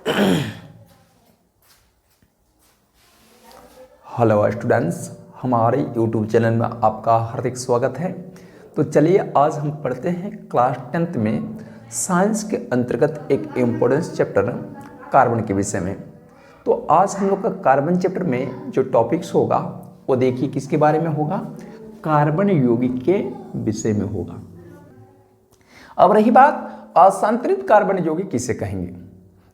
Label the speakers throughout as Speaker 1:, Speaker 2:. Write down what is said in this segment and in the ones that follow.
Speaker 1: Hello students, हमारे YouTube channel में आपका हार्दिक स्वागत है। तो चलिए आज हम पढ़ते हैं क्लास 10th में साइंस के अंतर्गत एक इम्पोर्टेंट चैप्टर कार्बन के विषय में। तो आज हम लोग का कार्बन चैप्टर में जो टॉपिक्स होगा वो देखिए किसके बारे में होगा, कार्बन यौगिक के विषय में होगा। अब रही बात असंतृप्त कार्बन यौगिक किसे कहेंगे,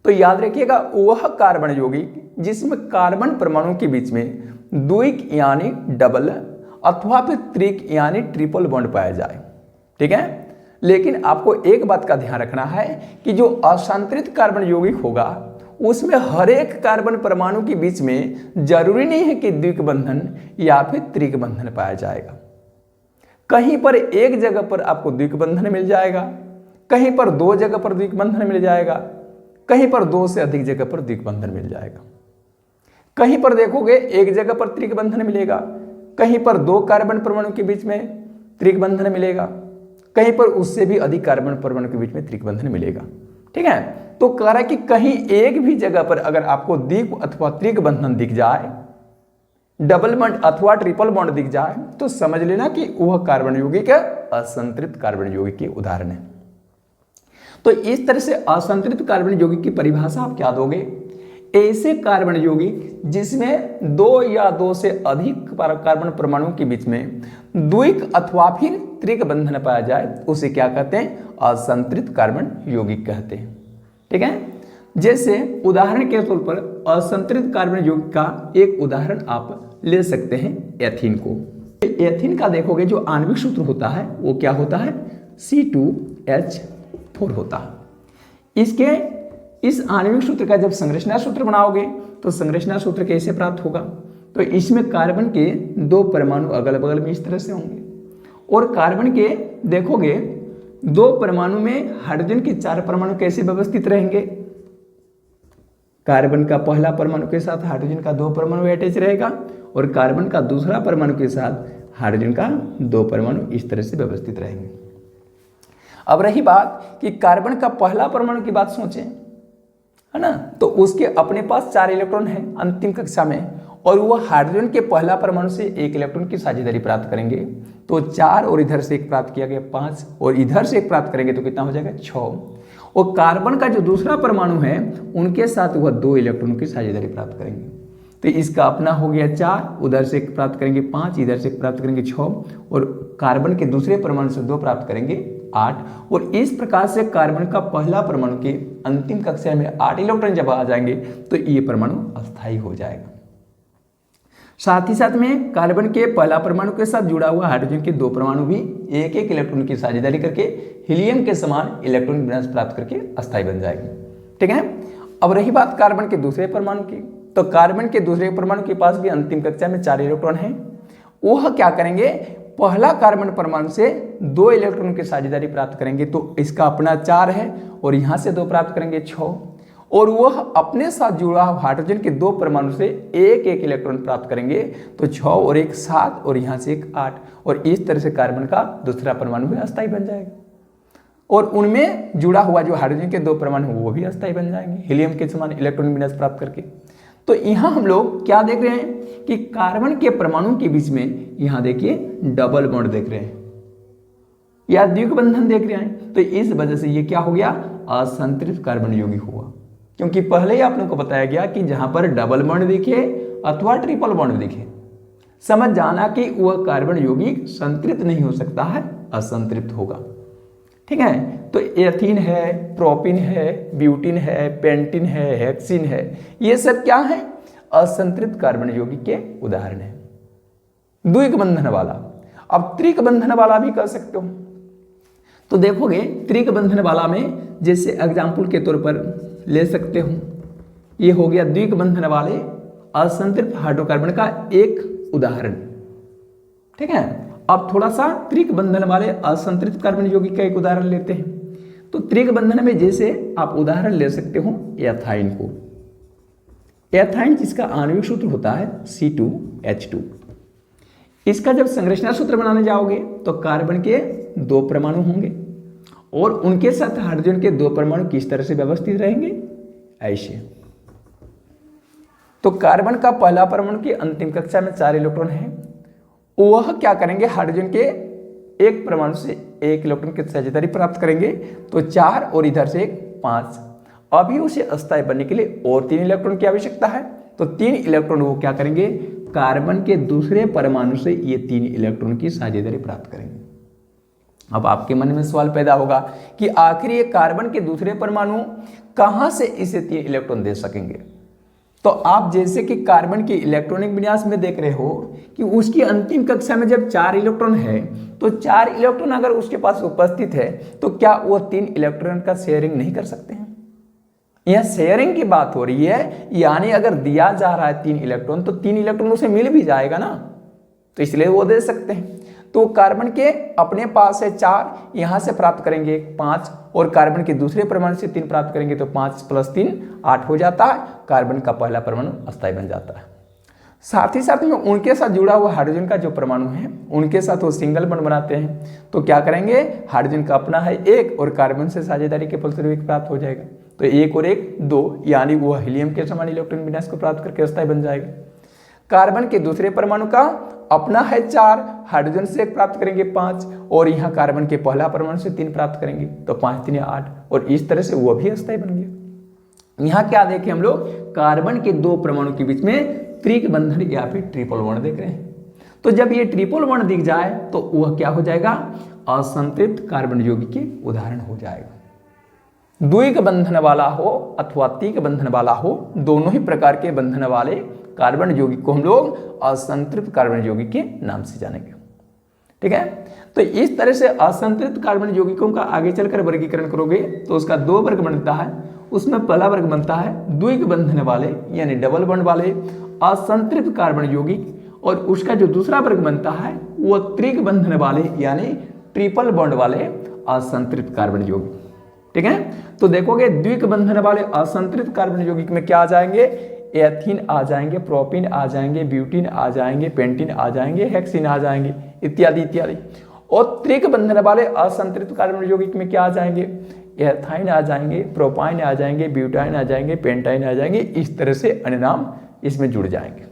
Speaker 1: तो याद रखिएगा वह कार्बन यौगिक जिसमें कार्बन परमाणु के बीच में द्विक यानी डबल अथवा फिर त्रिक यानी ट्रिपल बॉन्ड पाया जाए। ठीक है, लेकिन आपको एक बात का ध्यान रखना है कि जो असंतृप्त कार्बन यौगिक होगा उसमें हर एक कार्बन परमाणु के बीच में जरूरी नहीं है कि द्विक बंधन या फिर त्रिक बंधन पाया जाएगा। कहीं पर एक जगह पर आपको द्विक बंधन मिल जाएगा, कहीं पर दो जगह पर द्विक बंधन मिल जाएगा, कहीं पर दो से अधिक जगह पर द्विक बंधन मिल जाएगा। कहीं पर देखोगे एक जगह पर त्रिक बंधन मिलेगा, कहीं पर दो कार्बन परमाणु के बीच में त्रिक बंधन मिलेगा, कहीं पर उससे भी अधिक कार्बन परमाणु के बीच में त्रिक बंधन मिलेगा। ठीक है, तो कह रहा है कि कहीं एक भी जगह पर अगर आपको द्विक अथवा त्रिक बंधन दिख जाए, डबल बॉन्ड अथवा ट्रिपल बॉन्ड दिख जाए, तो समझ लेना कि वह कार्बन यौगिक असंतृप्त कार्बन यौगिक के उदाहरण है। तो इस तरह से असंतृप्त कार्बन यौगिक की परिभाषा आप क्या दोगे, ऐसे कार्बन यौगिक जिसमें दो या दो से अधिक कार्बन परमाणु के बीच में द्विक अथवा फिर त्रिक बंधन पाया जाए उसे क्या कहते हैं, असंतृप्त कार्बन यौगिक कहते हैं। ठीक है, जैसे उदाहरण के तौर पर असंतृप्त कार्बन यौगिक का एक उदाहरण आप ले सकते हैं एथीन को। एथीन का देखोगे जो आणविक सूत्र होता है वो क्या होता है, C2H4 होता है। इसके इस आणविक सूत्र का जब संरचना सूत्र बनाओगे तो संरचना सूत्र कैसे प्राप्त होगा, तो इसमें कार्बन के दो परमाणु अगल बगल में इस तरह से होंगे और कार्बन के देखोगे दो परमाणु में हाइड्रोजन के चार परमाणु कैसे व्यवस्थित रहेंगे, कार्बन का पहला परमाणु के साथ हाइड्रोजन का दो परमाणु अटैच रहेगा और कार्बन का दूसरा परमाणु के साथ हाइड्रोजन का दो परमाणु इस तरह से व्यवस्थित रहेंगे। अब रही बात कि कार्बन का पहला परमाणु की बात सोचें, है ना, तो उसके अपने पास 4 इलेक्ट्रॉन है अंतिम कक्षा में और वह हाइड्रोजन के पहला परमाणु से 1 इलेक्ट्रॉन की साझेदारी प्राप्त करेंगे, तो 4 और इधर से 1 प्राप्त किया गया 5 और इधर से 1 प्राप्त करेंगे तो कितना हो जाएगा 6। और कार्बन का जो दूसरा परमाणु है उनके साथ वह 2 इलेक्ट्रॉन की साझेदारी प्राप्त करेंगे, तो इसका अपना हो गया 4, उधर से 1 प्राप्त करेंगे 5, इधर से 1 प्राप्त करेंगे 6 और कार्बन के दूसरे परमाणु से 2 प्राप्त करेंगे 8। और इस प्रकार से कार्बन का पहला परमाणु के अंतिम कक्षा में 8 इलेक्ट्रॉन जब आ जाएंगे तो ये परमाणु अस्थायी हो जाएगा। साथ ही साथ में कार्बन के पहला परमाणु के साथ जुड़ा हुआ हाइड्रोजन के 2 परमाणु भी 1-1 इलेक्ट्रॉन की साझेदारी करके हीलियम के समान इलेक्ट्रॉन विन्यास प्राप्त करके अस्थायी बन जाएंगे। ठीक है, अब रही बात कार्बन के दूसरे परमाणु की, तो कार्बन के दूसरे परमाणु के पास भी अंतिम कक्षा में 4 इलेक्ट्रॉन है। वह क्या करेंगे, पहला कार्बन परमाणु से 2 इलेक्ट्रॉन की साझेदारी प्राप्त करेंगे, तो इसका अपना 4 है और यहाँ से 2 प्राप्त करेंगे 6 और वह अपने साथ जुड़ा हाइड्रोजन के 2 परमाणु से 1-1 इलेक्ट्रॉन प्राप्त करेंगे, तो 6 और 1 7 और यहाँ से 1 8 और इस तरह से कार्बन का दूसरा परमाणु भी अस्थायी बन जाएगा और उनमें जुड़ा हुआ जो हाइड्रोजन के 2 परमाणु वो भी अस्थायी बन जाएंगे हीलियम के समान इलेक्ट्रॉन विन्यास प्राप्त करके। तो यहाँ हम लोग क्या देख रहे हैं कि कार्बन के परमाणु के बीच में यहाँ देखिए डबल बॉन्ड देख रहे हैं या द्विक बंधन देख रहे हैं, तो इस वजह से ये क्या हो गया, असंतृप्त कार्बन यौगिक हुआ। क्योंकि पहले ही आप लोगों को बताया गया कि जहां पर डबल बॉन्ड दिखे अथवा ट्रिपल बॉन्ड दिखे, समझ जाना कि वह कार्बन यौगिक संतृप्त नहीं हो सकता है, असंतृप्त होगा। ठीक है, तो एथीन है, प्रोपिन है, ब्यूटीन है, पेंटीन है, हेक्सिन है, ये सब क्या है, असंतृप्त कार्बन यौगिक के उदाहरण है। द्विक बंधन वाला, अब त्रिक बंधन वाला भी कर सकते हो। तो देखोगे त्रिक बंधन वाला में जैसे एग्जाम्पल के तौर पर ले सकते हो, ये हो गया द्विक बंधन वाले असंतृप्त हाइड्रोकार्बन का एक उदाहरण। ठीक है, अब थोड़ा सा त्रिक बंधन वाले असंतृप्त कार्बन यौगिक का एक उदाहरण लेते हैं। तो त्रिक बंधन में जैसे आप उदाहरण ले सकते हो एथाइन को। एथाइन जिसका आणविक सूत्र होता है C2H2। इसका जब संरचना सूत्र बनाने जाओगे तो कार्बन के 2 परमाणु होंगे और उनके साथ हाइड्रोजन के 2 परमाणु किस तरह से व्यवस्थित रहेंगे, ऐसे। तो कार्बन का पहला परमाणु की अंतिम कक्षा में 4 इलेक्ट्रॉन है, वह क्या करेंगे, हाइड्रोजन के एक परमाणु से 1 इलेक्ट्रॉन की साझेदारी प्राप्त करेंगे, तो 4 और इधर से 5। अभी उसे अस्थायी बनने के लिए और 3 इलेक्ट्रॉन की आवश्यकता है, तो 3 इलेक्ट्रॉन वो क्या करेंगे, कार्बन के दूसरे परमाणु से ये 3 इलेक्ट्रॉन की साझेदारी प्राप्त करेंगे। अब आपके मन में सवाल पैदा होगा कि आखिर ये कार्बन के दूसरे परमाणु कहां से इसे 3 इलेक्ट्रॉन दे सकेंगे। तो आप जैसे कि कार्बन के इलेक्ट्रॉनिक विन्यास में देख रहे हो कि उसकी अंतिम कक्षा में जब 4 इलेक्ट्रॉन है, तो 4 इलेक्ट्रॉन अगर उसके पास उपस्थित है तो क्या वो 3 इलेक्ट्रॉन का शेयरिंग नहीं कर सकते हैं। यह शेयरिंग की बात हो रही है, यानी अगर दिया जा रहा है 3 इलेक्ट्रॉन तो 3 इलेक्ट्रॉन उसे मिल भी जाएगा ना, तो इसलिए वो दे सकते हैं। तो कार्बन के अपने पास है 4, यहां से प्राप्त करेंगे 5, और कार्बन के दूसरे परमाणु से 3 प्राप्त करेंगे, तो 5 + 3 8 हो जाता है। कार्बन का पहला परमाणु अस्थायी बन जाता है। साथ ही साथ में उनके साथ जुड़ा हुआ हाइड्रोजन का जो परमाणु है, उनके साथ वो सिंगल बॉन्ड बनाते हैं, तो क्या करेंगे, हाइड्रोजन का अपना है 1 और कार्बन से साझेदारी के फलस्वरूप 1 प्राप्त हो जाएगा, तो 1 और 1 2, यानी वो हीलियम के समान इलेक्ट्रॉन विन्यास को प्राप्त करके अस्थायी बन जाएगा। कार्बन के दूसरे परमाणु का अपना है 4, हाइड्रोजन से 1 प्राप्त करेंगे 5, और यहाँ कार्बन के पहला परमाणु से 3 प्राप्त करेंगे, तो 5 3 8, और इस तरह से वो भी अस्थायी बन गया। यहाँ क्या देखें हम लोग, कार्बन के 2 परमाणु के बीच में त्रिक बंधन या फिर ट्रिपल बॉन्ड देख रहे हैं। तो जब ये ट्रिपल बॉन्ड दिख जाए तो वह क्या हो जाएगा, असंतृप्त कार्बन यौगिक के उदाहरण हो जाएगा। द्विक बंधन वाला हो अथवा तीक बंधन वाला हो, दोनों ही प्रकार के बंधन वाले कार्बन यौगिक को हम लोग असंतृप्त कार्बन यौगिक के नाम से जानेंगे। ठीक है, तो इस तरह से असंतृप्त कार्बन यौगिकों का आगे चलकर वर्गीकरण करोगे तो उसका 2 वर्ग बनता है। उसमें पहला वर्ग बनता है द्विक बंधन वाले यानी डबल बॉन्ड वाले असंतृप्त कार्बन यौगिक, और उसका जो दूसरा वर्ग बनता है वो त्रिक बंधन वाले यानी ट्रिपल बॉन्ड वाले असंतृप्त कार्बन यौगिक। ठीक है, तो देखोगे द्विक बंधन वाले असंतृप्त कार्बन यौगिक में क्या आ जाएंगे, एथीन आ जाएंगे, प्रोपीन आ जाएंगे, ब्यूटीन आ जाएंगे, पेंटीन आ जाएंगे, हेक्सिन आ जाएंगे, इत्यादि इत्यादि। और त्रिक बंधन वाले असंतृप्त कार्बन यौगिक में क्या आ जाएंगे, एथाइन आ जाएंगे, प्रोपाइन आ जाएंगे, ब्यूटाइन आ जाएंगे, पेंटाइन आ जाएंगे, इस तरह से अन्य नाम इसमें जुड़ जाएंगे।